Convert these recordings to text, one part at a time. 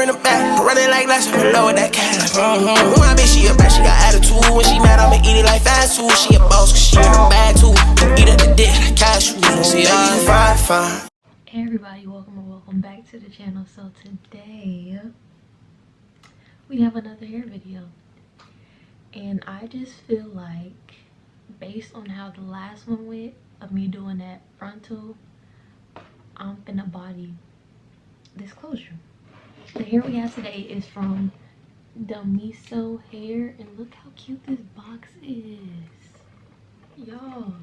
in the back. Running like nice, I'm in love with that cat. My bitch, she a bad, she got attitude. When she mad, I'ma eat it like fast food. She a boss, cause she in the bag too. Eat up the dick like cashew. See, I'm fine. Hey everybody, welcome back to the channel. So today we have another hair video, and I just feel like, based on how the last one went of me doing that frontal, I'm finna body this closure. The hair we have today is from Domiso hair, and look how cute this box is, y'all.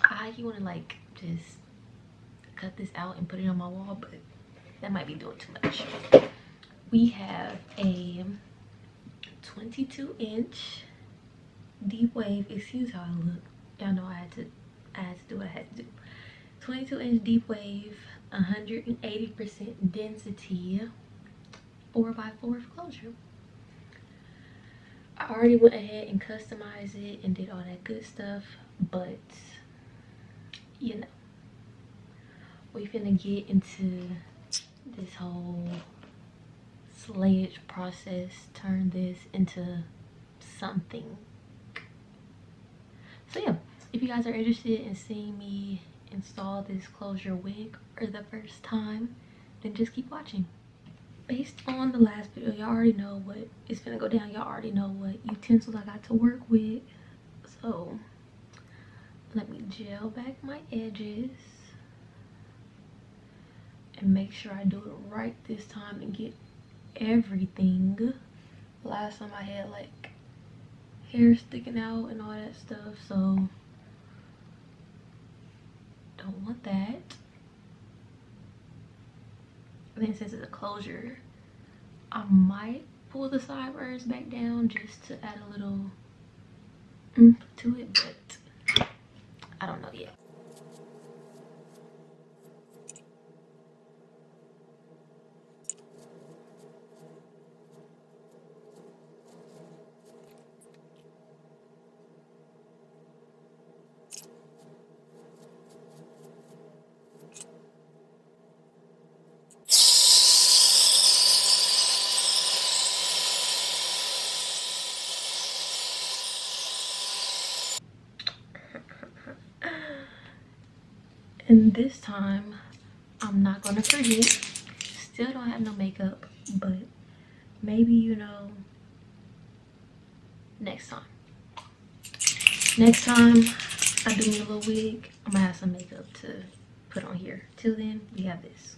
I want to like just cut this out and put it on my wall, but that might be doing too much. We have a 22-inch deep wave. Excuse how I look, y'all know I had to do what I had to do. 22-inch deep wave, 180% density, 4x4 closure. I already went ahead and customized it and did all that good stuff, but you know, we finna get into this whole slayage process, turn this into something. So yeah, if you guys are interested in seeing me install this closure wig for the first time, then just keep watching. Based on the last video, y'all already know what is gonna go down. Y'all already know what utensils I got to work with. So let me gel back my edges and make sure I do it right this time and get everything. Last time I had like hair sticking out and all that stuff, so don't want that. And then since it's a closure, I might pull the sideburns back down just to add a little oomph to it, but I don't know yet. And this time, I'm not gonna forget. Still don't have no makeup, but maybe, you know, next time. Next time I do me a little wig, I'm gonna have some makeup to put on here. Till then, we have this.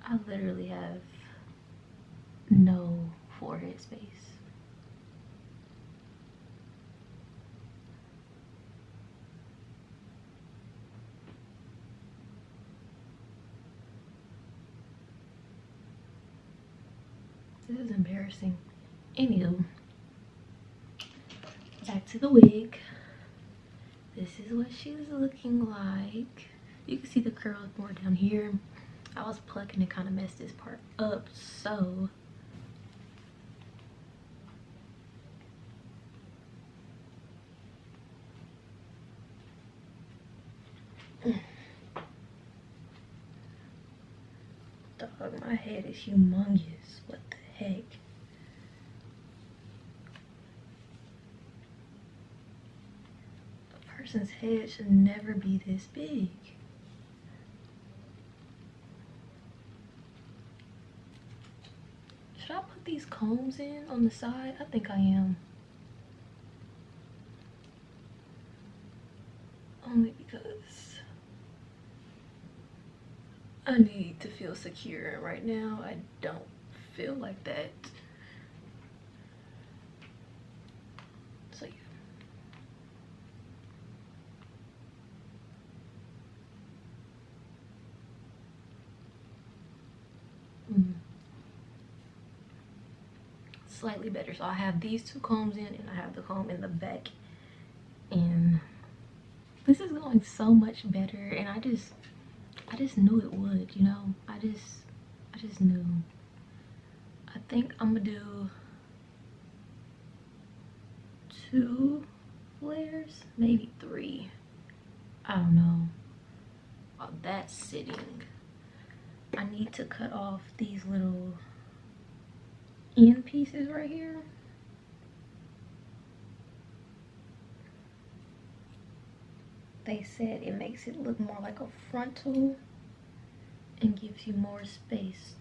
I literally have no forehead space. This is embarrassing. Anywho, back to the wig. This is what she's looking like. You can see the curls more down here. I was plucking and kind of messed this part up, so dog, my head is humongous. What the heck? A person's head should never be this big. Should I put these combs in on the side? I think I am. Only because I need to feel secure, and right now I don't feel like that. So yeah. Slightly better. So I have these two combs in, and I have the comb in the back, and this is going so much better. And I just I just knew it would, you know. I just knew. I think I'm gonna do 2 flares, maybe 3. I don't know. While that's sitting, I need to cut off these little end pieces right here. They said it makes it look more like a frontal and gives you more space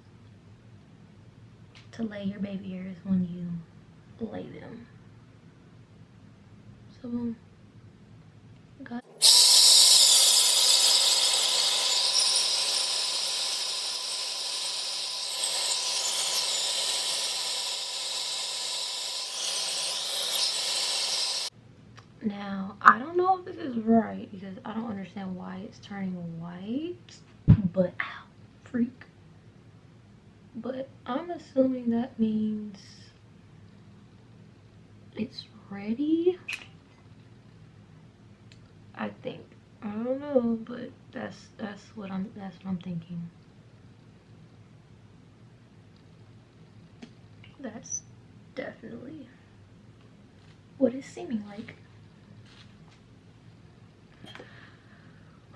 to lay your baby hairs when you lay them. So, got now, I don't know if this is right because I don't understand why it's turning white, but ow, freak. But I'm assuming that means it's ready. I think. I don't know, but that's what I'm thinking. That's definitely what it's seeming like.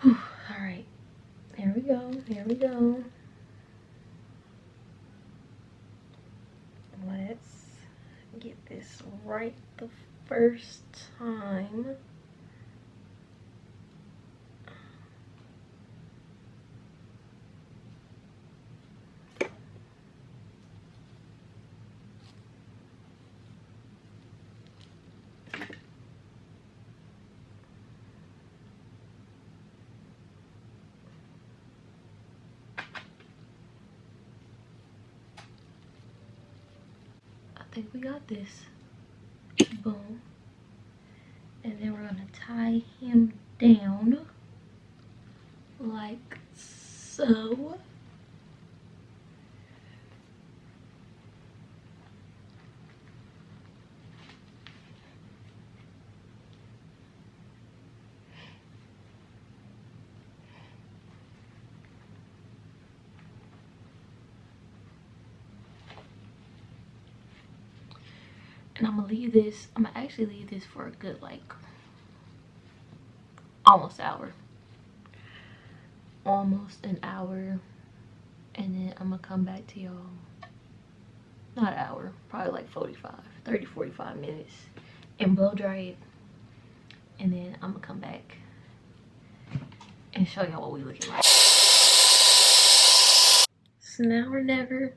Whew, all right, here we go. Here we go. Let's get this right the first time. I think we got this. Boom. And then we're gonna tie him down like so. And I'm gonna actually leave this for a good like almost hour. Almost an hour. And then I'm gonna come back to y'all. Not an hour, probably like 45 minutes. And blow dry it. And then I'm gonna come back and show y'all what we looking like. So now or never.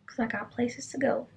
Cause I got places to go.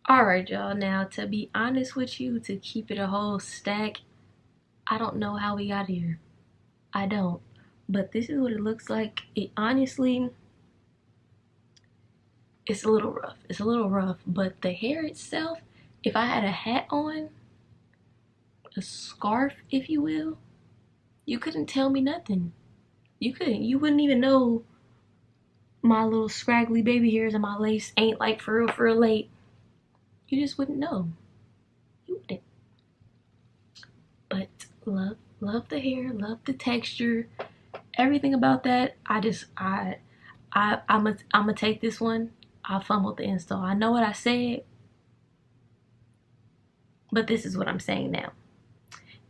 Alright, y'all, now to be honest with you, to keep it a whole stack, I don't know how we got here. I don't. But this is what it looks like. It honestly, it's a little rough. It's a little rough, but the hair itself, if I had a hat on, a scarf, if you will, you couldn't tell me nothing. You couldn't. You wouldn't even know my little scraggly baby hairs and my lace ain't like for real late. You just wouldn't know. You wouldn't. But love the hair, love the texture, everything about that. I'm gonna take this one. I fumbled the install. I know what I said, but this is what I'm saying now.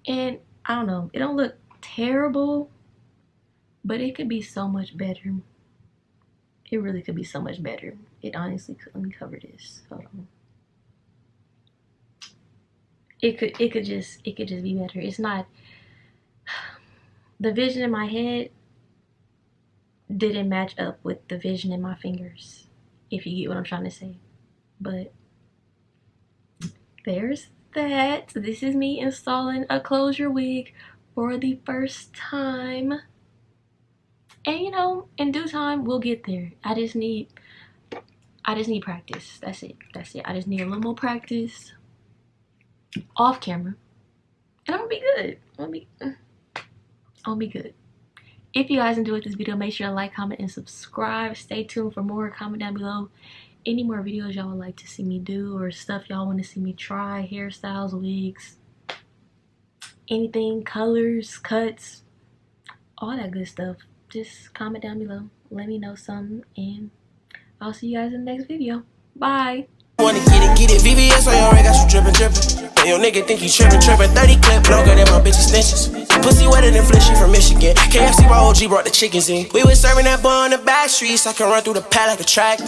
And I don't know, it don't look terrible, but it could be so much better. It really could be so much better. It honestly could. Let me cover this. Hold on. It could just be better. It's not, the vision in my head didn't match up with the vision in my fingers, if you get what I'm trying to say. But there's that. This is me installing a closure wig for the first time. And you know, in due time we'll get there. I just need practice. That's it. I just need a little more practice off camera, and I'm gonna be good. I'll be good. If you guys enjoyed this video, make sure to like, comment, and subscribe. Stay tuned for more. Comment down below any more videos y'all would like to see me do, or stuff y'all want to see me try, hairstyles, wigs, anything, colors, cuts, all that good stuff. Just comment down below, let me know something, and I'll see you guys in the next video. Bye. Wanna get it, VVS on your ring, got you drippin'. And your nigga think you trippin'. 30 clip longer than my bitch extensions. Pussy wetter than Fleshy from Michigan. KFC, my OG brought the chickens in. We was serving that boy on the back streets. I can run through the pad like a track meet.